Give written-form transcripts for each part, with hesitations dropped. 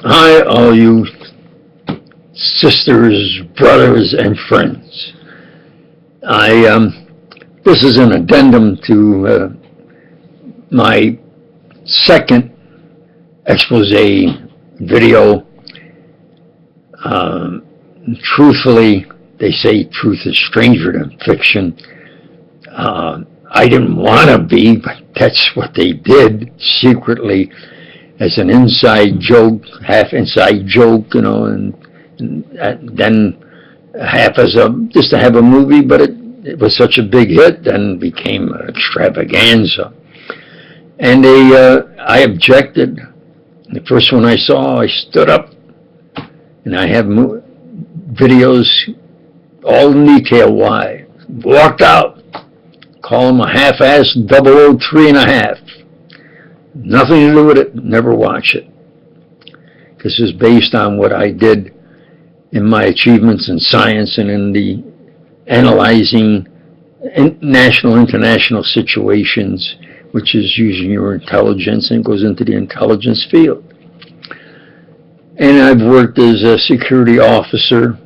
Hi, all you sisters, brothers, and friends. This is an addendum to my second expose video. Truthfully, they say truth is stranger than fiction. I didn't want to be, but that's what they did secretly as an inside joke, half inside joke, and then half as just to have a movie, but it was such a big hit, then became an extravaganza. And I objected. The first one I saw, I stood up, and I have videos all in detail why. Walked out, call them a half-assed 003.5. Nothing to do with it, never watch it. This is based on what I did in my achievements in science and in the analyzing national, international situations, which is using your intelligence and goes into the intelligence field. And I've worked as a security officer,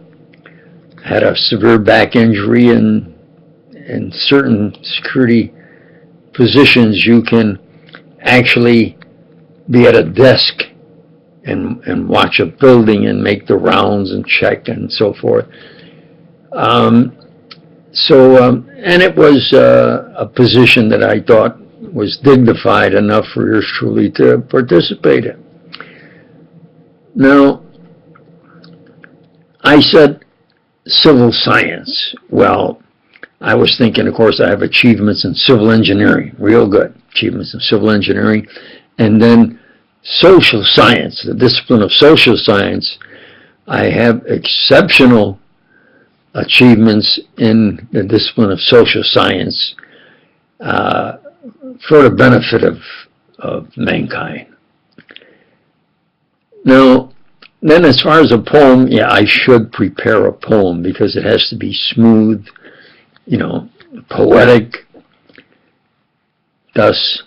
had a severe back injury, and in certain security positions you can actually be at a desk and watch a building and make the rounds and check and so forth. And it was a position that I thought was dignified enough for yours truly to participate in. Now, I said civil science. Well, I was thinking, of course, I have achievements in civil engineering, real good achievements in civil engineering, and then social science, the discipline of social science. I have exceptional achievements in the discipline of social science for the benefit of mankind. Now, then as far as a poem, yeah, I should prepare a poem because it has to be smooth, poetic. Thus,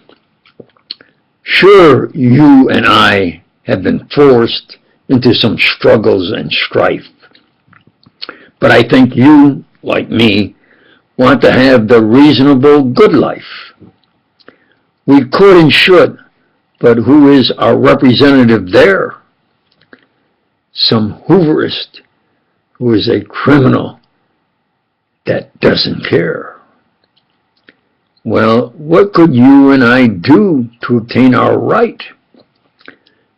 sure, you and I have been forced into some struggles and strife. But I think you, like me, want to have the reasonable good life. We could and should, but who is our representative there? Some Hooverist who is a criminal that doesn't care. Well, what could you and I do to obtain our right?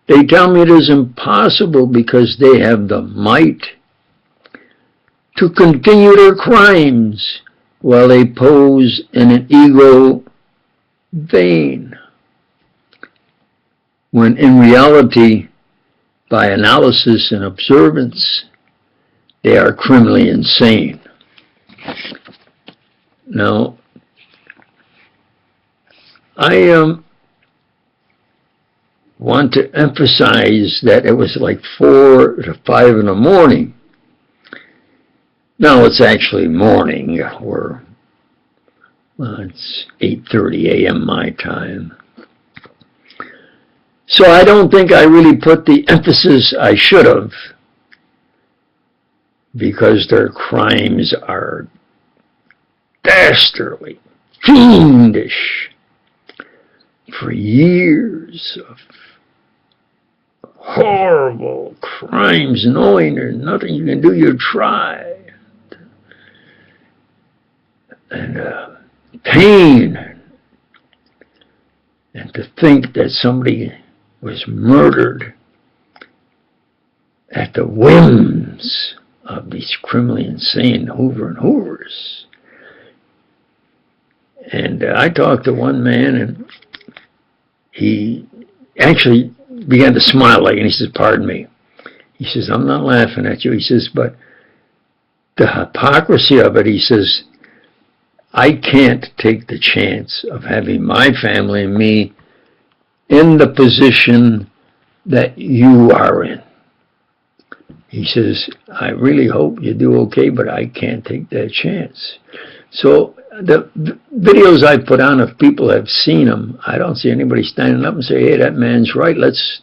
They tell me it is impossible because they have the might to continue their crimes while they pose in an ego vein, when in reality, by analysis and observance, they are criminally insane. Now, I want to emphasize that it was like 4 to 5 in the morning. Now it's actually morning, it's 8:30 a.m. my time. So I don't think I really put the emphasis I should have, because their crimes are dastardly, fiendish. For years of horrible crimes, knowing there's nothing you can do, you try. And pain. And to think that somebody was murdered at the whims of these criminally insane Hoover and Hoovers. And I talked to one man, and he actually began to smile and he says, "Pardon me." He says, "I'm not laughing at you." He says, "But the hypocrisy of it," he says, "I can't take the chance of having my family and me in the position that you are in." He says, "I really hope you do okay, but I can't take that chance." So the videos I put on, if people have seen them, I don't see anybody standing up and say, "Hey, that man's right, let's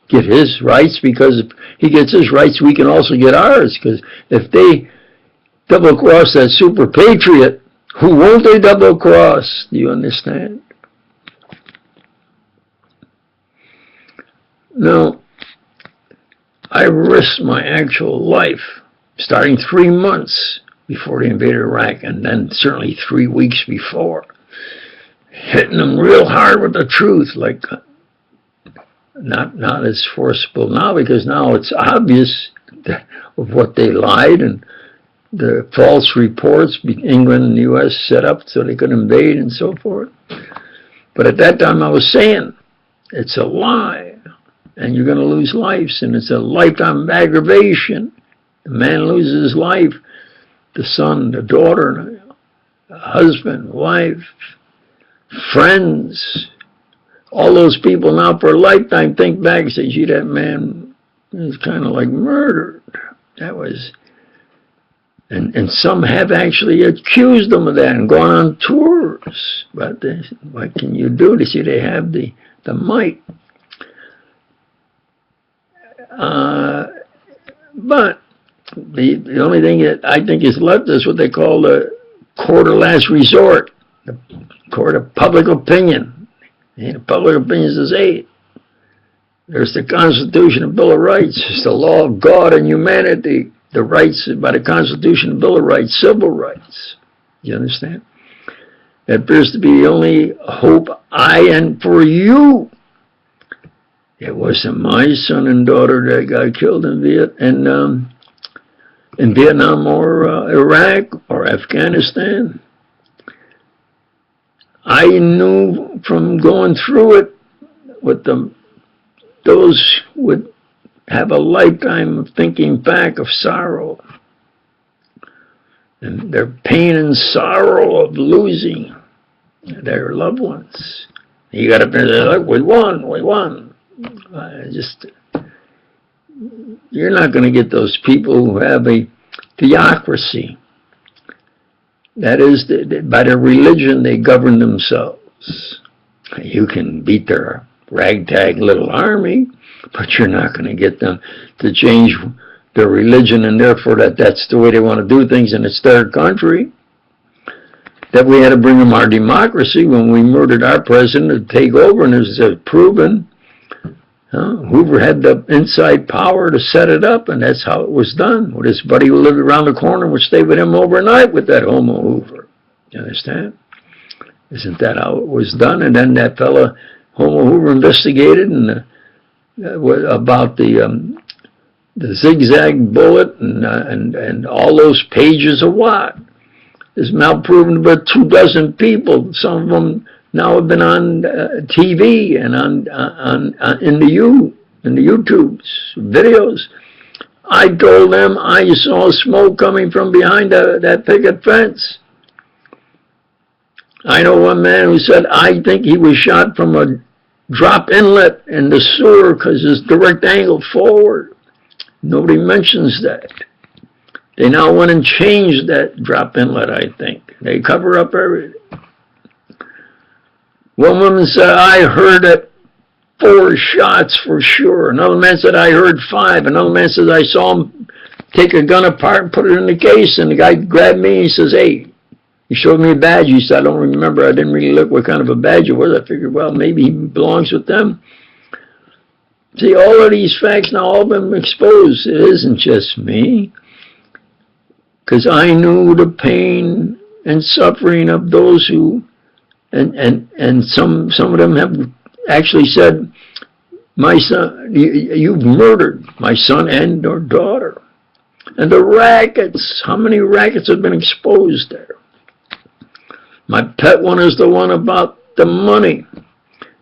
get his rights, because if he gets his rights, we can also get ours. Because if they double-cross that super patriot, who won't they double-cross? Do you understand? Now, I risked my actual life, starting 3 months before they invaded Iraq, and then certainly 3 weeks before, hitting them real hard with the truth, like not as forcible now, because now it's obvious of what they lied and the false reports England and the U.S. set up so they could invade and so forth. But at that time I was saying, it's a lie, and you're going to lose lives, and it's a lifetime aggravation. The man loses his life, the son, the daughter, the husband, wife, friends, all those people now for a lifetime think back and say, gee, that man was kind of like murdered. That was, and some have actually accused them of that and gone on tours. But what can you do? They see they have the might. But the only thing that I think is left is what they call the court of last resort, the court of public opinion. And public opinion says, hey, there's the Constitution and Bill of Rights. It's the law of God and humanity. The rights by the Constitution and Bill of Rights, civil rights. You understand? That appears to be the only hope and for you. It wasn't my son and daughter that got killed in Vietnam or Iraq or Afghanistan. I knew from going through it with those would have a lifetime of thinking back of sorrow and their pain and sorrow of losing their loved ones. You got to say, look, we won. You're not going to get those people who have a theocracy. That is, by their religion, they govern themselves. You can beat their ragtag little army, but you're not going to get them to change their religion, and therefore that's the way they want to do things in its third country. That we had to bring them our democracy when we murdered our president to take over, and it's proven. Hoover had the inside power to set it up, and that's how it was done. With his buddy who lived around the corner would stay with him overnight with that homo Hoover. You understand? Isn't that how it was done? And then that fella, homo Hoover, investigated and about the zigzag bullet and all those pages of what is now proven about 24 people. Some of them now have been on TV and in the YouTubes, videos. I told them I saw smoke coming from behind that picket fence. I know one man who said, I think he was shot from a drop inlet in the sewer because it's direct angle forward. Nobody mentions that. They now went and changed that drop inlet, I think. They cover up everything. One woman said, I heard it 4 shots for sure. Another man said, I heard 5. Another man says, I saw him take a gun apart and put it in the case. And the guy grabbed me and he says, hey, he showed me a badge. He said, I don't remember. I didn't really look what kind of a badge it was. I figured, well, maybe he belongs with them. See, all of these facts now all been exposed. It isn't just me. Because I knew the pain and suffering of those who, and some of them have actually said, my son, you've murdered my son and or daughter. And the rackets, how many rackets have been exposed there? My pet one is the one about the money.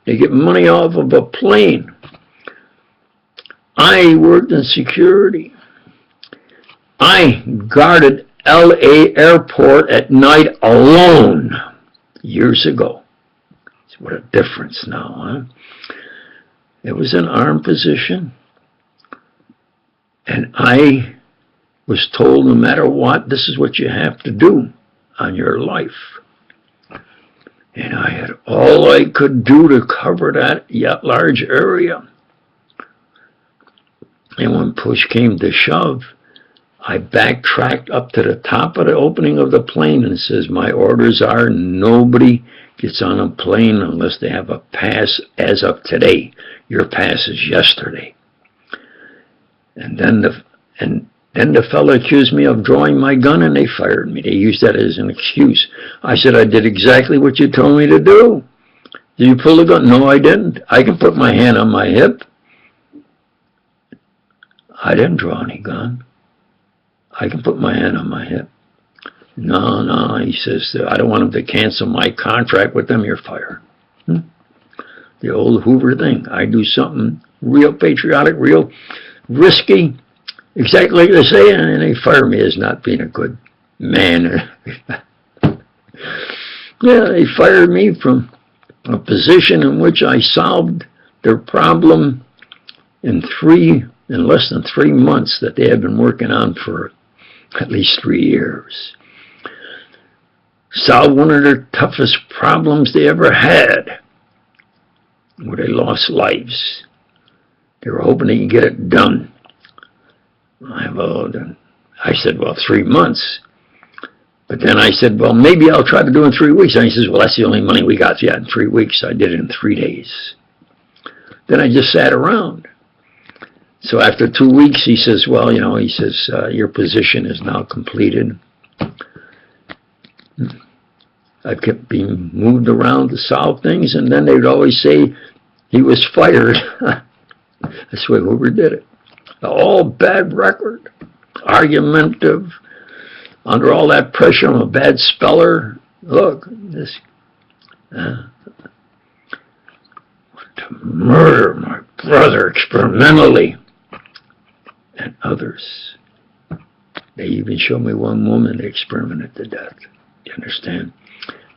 They get money off of a plane. I worked in security. I guarded LA airport at night alone years ago. What a difference now, huh? It was an armed position. And I was told no matter what, this is what you have to do on your life. And I had all I could do to cover that large area. And when push came to shove, I backtracked up to the top of the opening of the plane and says, my orders are nobody gets on a plane unless they have a pass as of today. Your pass is yesterday. And then the fellow accused me of drawing my gun, and they fired me. They used that as an excuse. I said, I did exactly what you told me to do. Did you pull the gun? No, I didn't. I can put my hand on my hip. I didn't draw any gun. I can put my hand on my hip. No, he says, I don't want them to cancel my contract with them. You're fired. The old Hoover thing. I do something real patriotic, real risky, exactly like they say, and they fire me as not being a good man. Yeah, they fired me from a position in which I solved their problem in less than 3 months that they had been working on for at least 3 years. Solved one of their toughest problems they ever had, where they lost lives. They were hoping they could get it done. I said, well, 3 months. But then I said, well, maybe I'll try to do it in 3 weeks. And he says, well, that's the only money we got yet in 3 weeks. I did it in 3 days. Then I just sat around. So after 2 weeks, he says, well, your position is now completed. I kept being moved around to solve things, and then they would always say he was fired. That's the way Hoover did it. All bad record, argumentative, under all that pressure. I'm a bad speller. Look, this to murder my brother experimentally and others. They even showed me one woman they experimented to death. You understand?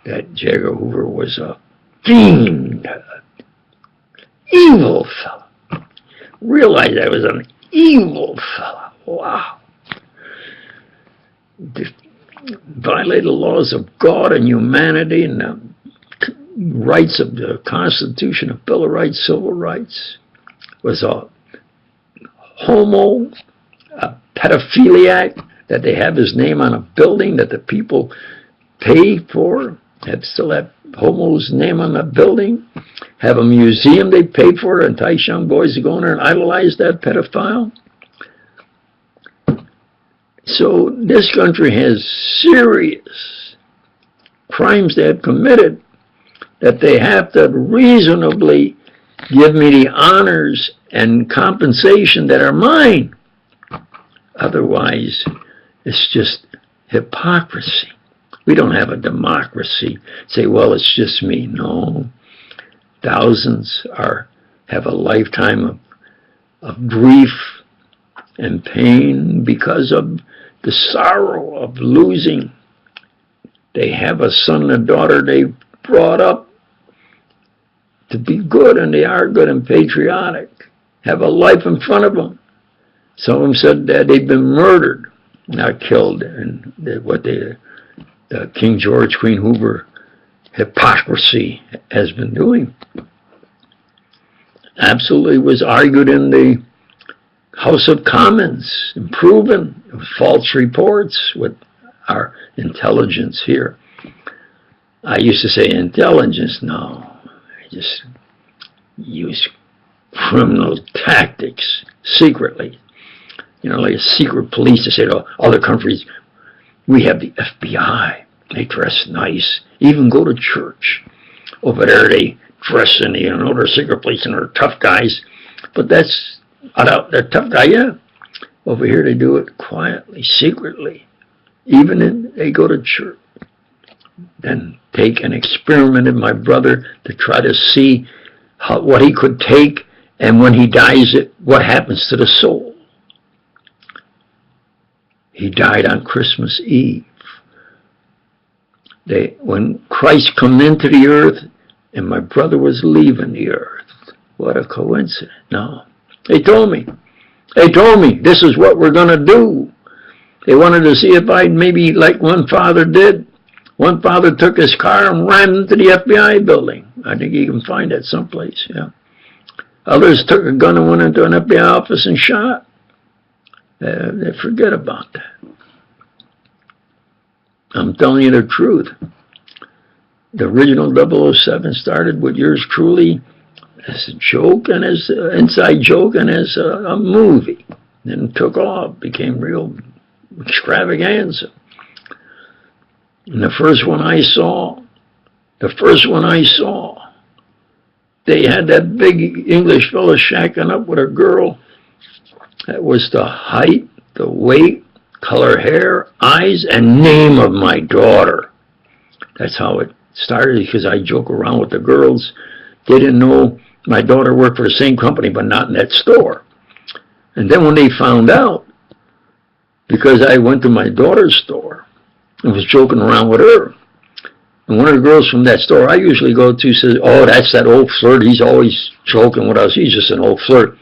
That J. Edgar Hoover was a fiend, evil fellow. Realized I was an evil fellow. Wow. Violated the laws of God and humanity and the rights of the Constitution, of Bill of Rights, civil rights. Was a homo, a pedophiliac, that they have his name on a building that the people pay for, still have homo's name on that building, have a museum they paid for to entice young boys to go in there and idolize that pedophile. So this country has serious crimes they have committed that they have to reasonably give me the honors and compensation that are mine. Otherwise, it's just hypocrisy. We don't have a democracy. Say, well, it's just me. No. Thousands have a lifetime of grief and pain because of the sorrow of losing. They have a son and a daughter they brought up to be good, and they are good and patriotic, have a life in front of them. Some of them said that they've been murdered, not killed, and the King George, Queen Hoover hypocrisy has been doing. Absolutely was argued in the House of Commons, and proven with false reports with our intelligence here. I used to say intelligence, no. I just use criminal tactics secretly. Like a secret police to say to other countries, we have the FBI. They dress nice, even go to church. Over there they dress in, they're secret police and they're tough guys. But they're tough guys, yeah. Over here they do it quietly, secretly. Even they go to church. Then take and experimented my brother to try to see what he could take, and when he dies, what happens to the soul. He died on Christmas Eve. When Christ come into the earth, and my brother was leaving the earth. What a coincidence. No. They told me, this is what we're going to do. They wanted to see if I'd maybe, like one father did. One father took his car and ran into the FBI building. I think you can find that someplace, yeah. Others took a gun and went into an FBI office and shot. They forget about that. I'm telling you the truth. The original 007 started with yours truly as a joke and as an inside joke and as a movie. Then took off, became real extravaganza. And the first one I saw, they had that big English fella shacking up with a girl. That was the height, the weight, color hair, eyes, and name of my daughter. That's how it started, because I joke around with the girls. They didn't know my daughter worked for the same company, but not in that store. And then when they found out, because I went to my daughter's store and was joking around with her, and one of the girls from that store I usually go to says, "Oh, that's that old flirt. He's always joking with us. He's just an old flirt."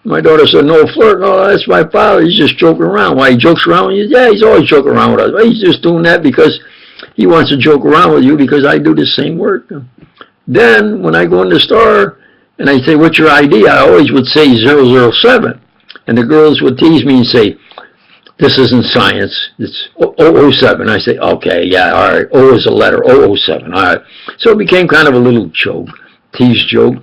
My daughter said, "No flirt. No, that's my father. He's just joking around." Why, he jokes around with you? Yeah, he's always joking around with us. Well, he's just doing that because he wants to joke around with you, because I do the same work. Then, when I go in the store and I say, "What's your ID?" I always would say 007. And the girls would tease me and say, "This isn't science. It's OO7. I say, "Okay, yeah, all right. O is a letter, OO7. All right." So it became kind of a little joke, tease joke.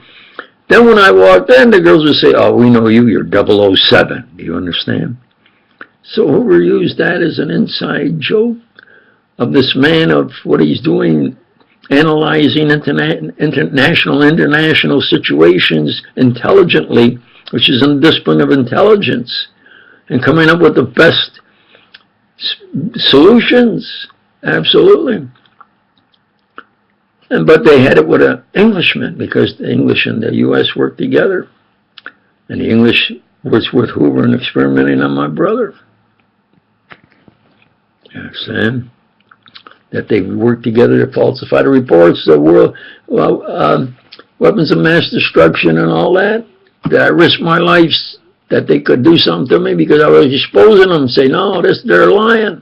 Then when I walked in, the girls would say, "Oh, we know you. You're 007. Do you understand? So Hoover used that as an inside joke of this man, of what he's doing, analyzing international situations intelligently, which is a discipline of intelligence, and coming up with the best solutions. Absolutely. But they had it with an Englishman, because the English and the U.S. worked together. And the English was with Hoover and experimenting on my brother. You understand? That they worked together to falsify the reports of world, weapons of mass destruction and all that. That I risked my life that they could do something to me because I was exposing them and say, "No, they're lying."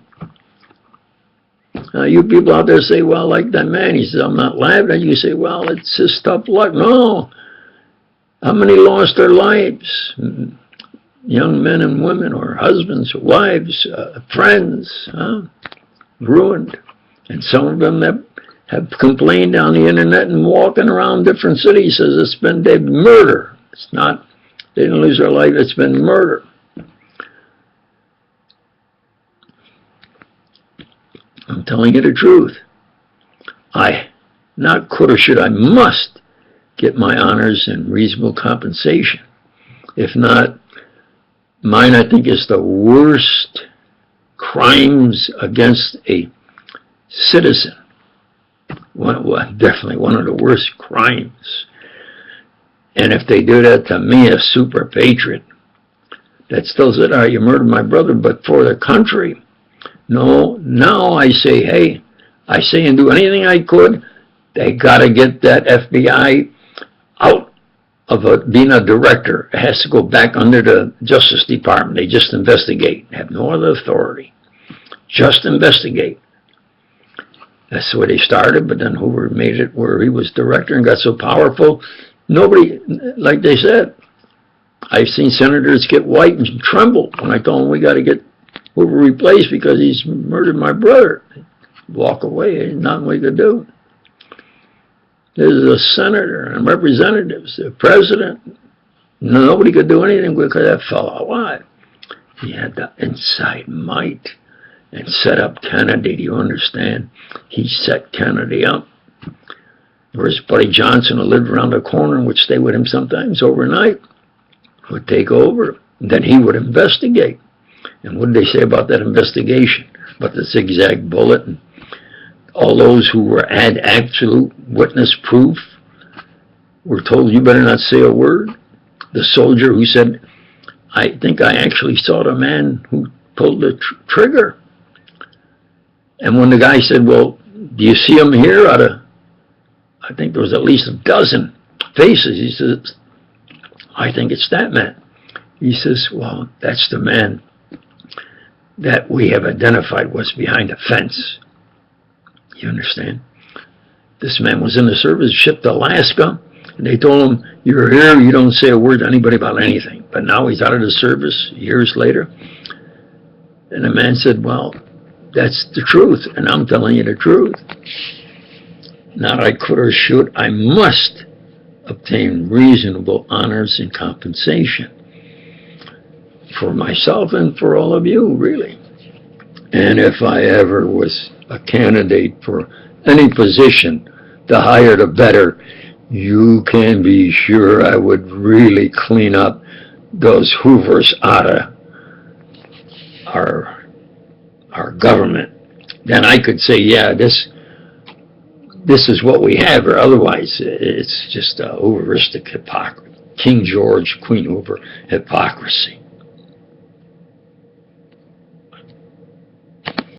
You people out there say, "Well, like that man," he says, "I'm not laughing at you." You say, "Well, it's just tough luck." No. How many lost their lives? Young men and women, or husbands, or wives, friends, ruined. And some of them that have complained on the internet and walking around different cities says it's been murder. It's not, they didn't lose their life, it's been murder. I'm telling you the truth. I must get my honors and reasonable compensation. If not, mine, I think, is the worst crimes against a citizen. Definitely one of the worst crimes. And if they do that to me, a super patriot, that still said, "Oh, you murdered my brother, but for the country." No, now I say, hey, I say and do anything I could. They got to get that FBI out of being a director. It has to go back under the Justice Department. They just investigate, have no other authority. Just investigate. That's the way they started, but then Hoover made it where he was director and got so powerful. Nobody, like they said, I've seen senators get white and tremble when I told them we got to get Hoover replaced because he's murdered my brother. Walk away, ain't nothing we could do. There's a senator and representatives, the president. Nobody could do anything because that fellow alive. He had the inside might and set up Kennedy. Do you understand? He set Kennedy up. Or his buddy Johnson, who lived around the corner and would stay with him sometimes overnight, would take over. Then he would investigate. And what did they say about that investigation? About the zigzag bullet and all those who had absolute witness proof were told, "You better not say a word." The soldier who said, "I think I actually saw the man who pulled the trigger." And when the guy said, "Well, do you see him here?" Out of, I think there was at least a dozen faces, he says, "I think it's that man." He says, "Well, that's the man that we have identified was behind the fence." You understand? This man was in the service, shipped to Alaska, and they told him, "You're here, you don't say a word to anybody about anything." But now he's out of the service years later. And the man said, well, that's the truth, and I'm telling you the truth. Not I could or should, I must obtain reasonable honors and compensation for myself and for all of you, really. And if I ever was a candidate for any position, the higher the better, you can be sure I would really clean up those Hoovers out of our government. Then I could say, yeah, this is what we have, or otherwise it's just a Hooveristic hypocrisy. King George, Queen Hoover hypocrisy.